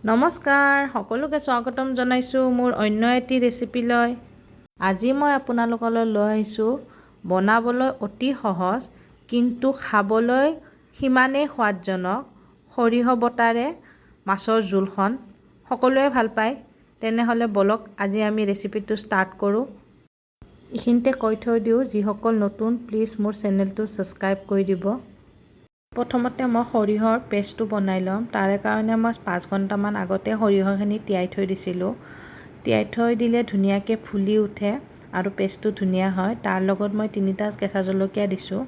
নমস্কাৰ সকলোকে স্বাগতম জনাইছোঁ মোৰ অন্য এটি ৰেচিপিলৈ। আজি মই আপোনালোকলৈ লৈ আহিছোঁ বনাবলৈ অতি সহজ কিন্তু খাবলৈ সিমানেই সোৱাদজনক সৰিয়হ বটাৰে মাছৰ জোলখন। সকলোৱে ভাল পায়। তেনেহ'লে বলক আজি আমি ৰেচিপিটো ষ্টাৰ্ট কৰোঁ। এইখিনিতে কৈ থৈ দিওঁ, যিসকল নতুন প্লিজ মোৰ চেনেলটো ছাবস্ক্ৰাইব কৰি দিব। প্ৰথমতে মই সৰিয়হৰ পেষ্টটো বনাই ল'ম। তাৰে কাৰণে মই 5 ঘণ্টামান আগতে সৰিয়হখিনি তিয়াই থৈ দিছিলোঁ। তিয়াই থৈ দিলে ধুনীয়াকৈ ফুলি উঠে আৰু পেষ্টটো ধুনীয়া হয়। তাৰ লগত মই 3টা কেঁচা জলকীয়া দিছোঁ।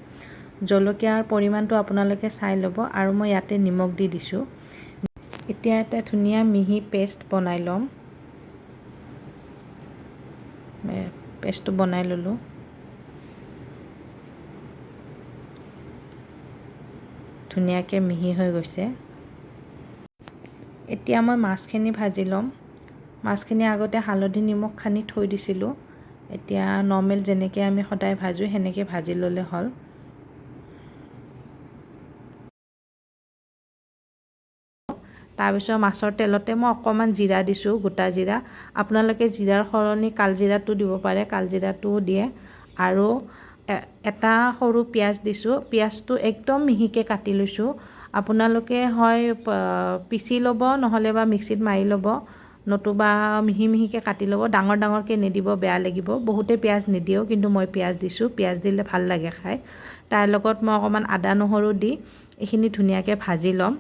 জলকীয়াৰ পৰিমাণটো আপোনালোকে চাই ল'ব আৰু মই ইয়াতে নিমখ দি দিছোঁ। এতিয়া এটা ধুনীয়া মিহি পেষ্ট বনাই ল'ম। পেষ্টটো বনাই ল'লোঁ। ধুনীয়াকৈ মিহি হৈ গৈছে। এতিয়া মই মাছখিনি ভাজি ল'ম। মাছখিনি আগতে হালধি নিমখ সানি থৈ দিছিলোঁ। এতিয়া নৰ্মেল যেনেকৈ আমি সদায় ভাজোঁ সেনেকৈ ভাজি ল'লে হ'ল। তাৰপিছত মাছৰ তেলতে মই অকণমান জিৰা দিছোঁ, গোটা জিৰা। আপোনালোকে জিৰাৰ সলনি কালজিৰাটো দিব পাৰে, কালজিৰাটোও দিয়ে। আৰু এটা সৰু পিঁয়াজ দিছোঁ। পিঁয়াজটো একদম মিহিকৈ কাটি লৈছোঁ। আপোনালোকে হয় পিচি ল'ব নহ'লে বা মিক্সিত মাৰি ল'ব, নতুবা মিহি মিহিকৈ কাটি ল'ব। ডাঙৰ ডাঙৰকৈ নিদিব, বেয়া লাগিব। বহুতে পিঁয়াজ নিদিয়েও, কিন্তু মই পিঁয়াজ দিছোঁ। পিঁয়াজ দিলে ভাল লাগে খাই। তাৰ লগত মই অকণমান আদা নহৰু দি এইখিনি ধুনীয়াকৈ ভাজি ল'ম,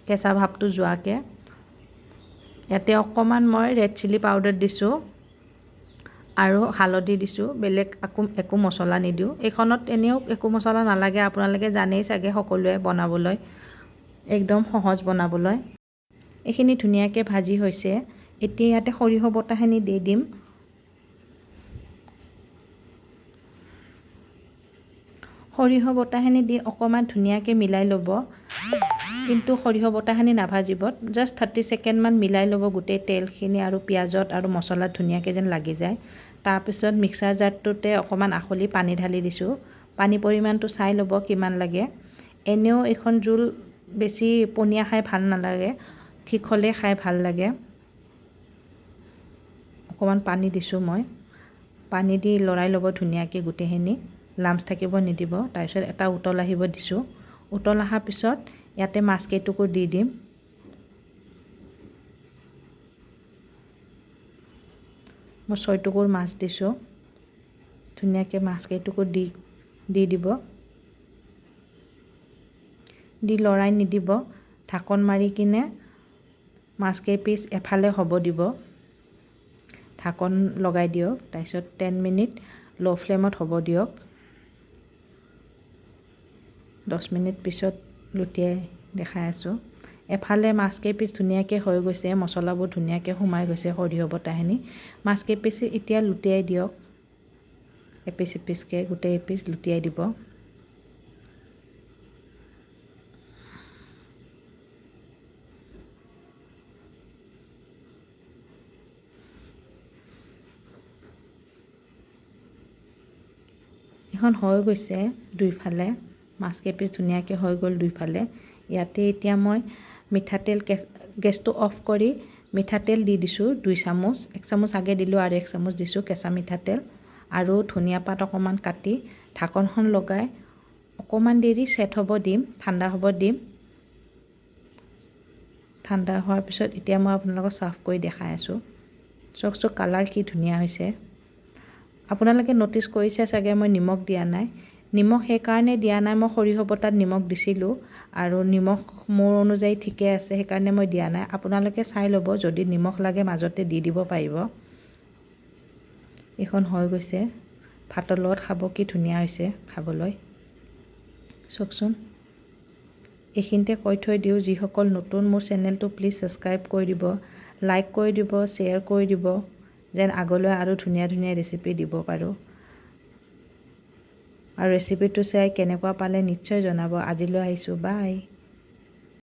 কেঁচা ভাৱটো যোৱাকৈ। ইয়াতে অকণমান মই ৰেড চিলি পাউডাৰ দিছোঁ আৰু হালধি দিছোঁ। বেলেগ একো মছলা নিদিওঁ। এইখনত এনেও একো মছলা নালাগে, আপোনালোকে জানেই চাগে সকলোৱে বনাবলৈ। একদম সহজ বনাবলৈ। এইখিনি ধুনীয়াকৈ ভাজি হৈছে। এতিয়া ইয়াতে সৰিয়হ বটাখিনি দি দিম। সৰিয়হ বটাখিনি দি অকণমান ধুনীয়াকৈ মিলাই ল'ব, কিন্তু সৰিয়হ বটাখিনি নাভাজিব। জাষ্ট 30 ছেকেণ্ডমান মিলাই ল'ব গোটেই তেলখিনি আৰু পিঁয়াজত আৰু মছলাত ধুনীয়াকৈ যেন লাগি যায়। তাৰপিছত মিক্সাৰ জাৰটোতে অকণমান আখলি পানী ঢালি দিছোঁ। পানী পৰিমাণটো চাই ল'ব কিমান লাগে। এনেও এইখন জোল বেছি পনীয়া খাই ভাল নালাগে, ঠিক হ'লে খাই ভাল লাগে। অকণমান পানী দিছোঁ মই। পানী দি লৰাই ল'ব ধুনীয়াকৈ গোটেইখিনি, লাম্পছ থাকিব নিদিব। তাৰপিছত এটা উতল আহিব দিছোঁ। উতল অহাৰ পিছত ইয়াতে মাছকেইটুকুৰ দি দিম। মই 6 টুকুৰ মাছ দিছোঁ। ধুনীয়াকৈ মাছকেইটুকুৰ দি দিব। দি লৰাই নিদিব। ঢাকন মাৰি কিনে মাছকেইপিচ এফালে হ'ব দিব। ঢাকন লগাই দিয়ক। তাৰপিছত 10 মিনিট ল' ফ্লেমত হ'ব দিয়ক। 10 মিনিট পিছত লুটিয়াই দেখাই আছোঁ। এফালে মাছকেইপিচ ধুনীয়াকৈ হৈ গৈছে, মছলাবোৰ ধুনীয়াকৈ সোমাই গৈছে সৰিয়হ বটাখিনি। মাছকেইপিচ এতিয়া লুটিয়াই দিয়ক। এপিচ এপিচকৈ গোটেই এপিচ লুটিয়াই দিব। এখন হৈ গৈছে দুইফালে। মাছকেইপিচ ধুনীয়াকৈ হৈ গ'ল দুইফালে। ইয়াতে এতিয়া মই মিঠাতেল, গেছটো অফ কৰি মিঠাতেল দি দিছোঁ 2 চামুচ। 1 চামুচ আগে দিলোঁ আৰু 1 চামুচ দিছোঁ কেঁচা মিঠাতেল। আৰু ধনিয়া পাত অকণমান কাটি ঢাকনখন লগাই অকণমান দেৰি ছেট হ'ব দিম, ঠাণ্ডা হ'ব দিম। ঠাণ্ডা হোৱাৰ পিছত এতিয়া মই আপোনালোকক ছাৰ্ভ কৰি দেখাই আছোঁ। চাওকচোন কালাৰ কি ধুনীয়া হৈছে। আপোনালোকে ন'টিছ কৰিছে চাগে মই নিমখ দিয়া নাই। নিমখ সেইকাৰণে দিয়া নাই, মই সৰিয়হ বটাত নিমখ দিছিলোঁ আৰু নিমখ মোৰ অনুযায়ী ঠিকে আছে, সেইকাৰণে মই দিয়া নাই। আপোনালোকে চাই ল'ব, যদি নিমখ লাগে মাজতে দি দিব পাৰিব। এইখন হৈ গৈছে। ভাতৰ লগত খাব কি ধুনীয়া হৈছে খাবলৈ। চাওকচোন। এইখিনিতে কৈ থৈ দিওঁ, যিসকল নতুন মোৰ চেনেলটো প্লিজ ছাবস্ক্ৰাইব কৰি দিব, লাইক কৰি দিব, শ্বেয়াৰ কৰি দিব, যেন আগলৈ আৰু ধুনীয়া ধুনীয়া ৰেচিপি দিব পাৰোঁ। আৰু ৰেচিপিটো চাই কেনেকুৱা পালে নিশ্চয় জনাব। আজিলৈ আহিছোঁ, বাই।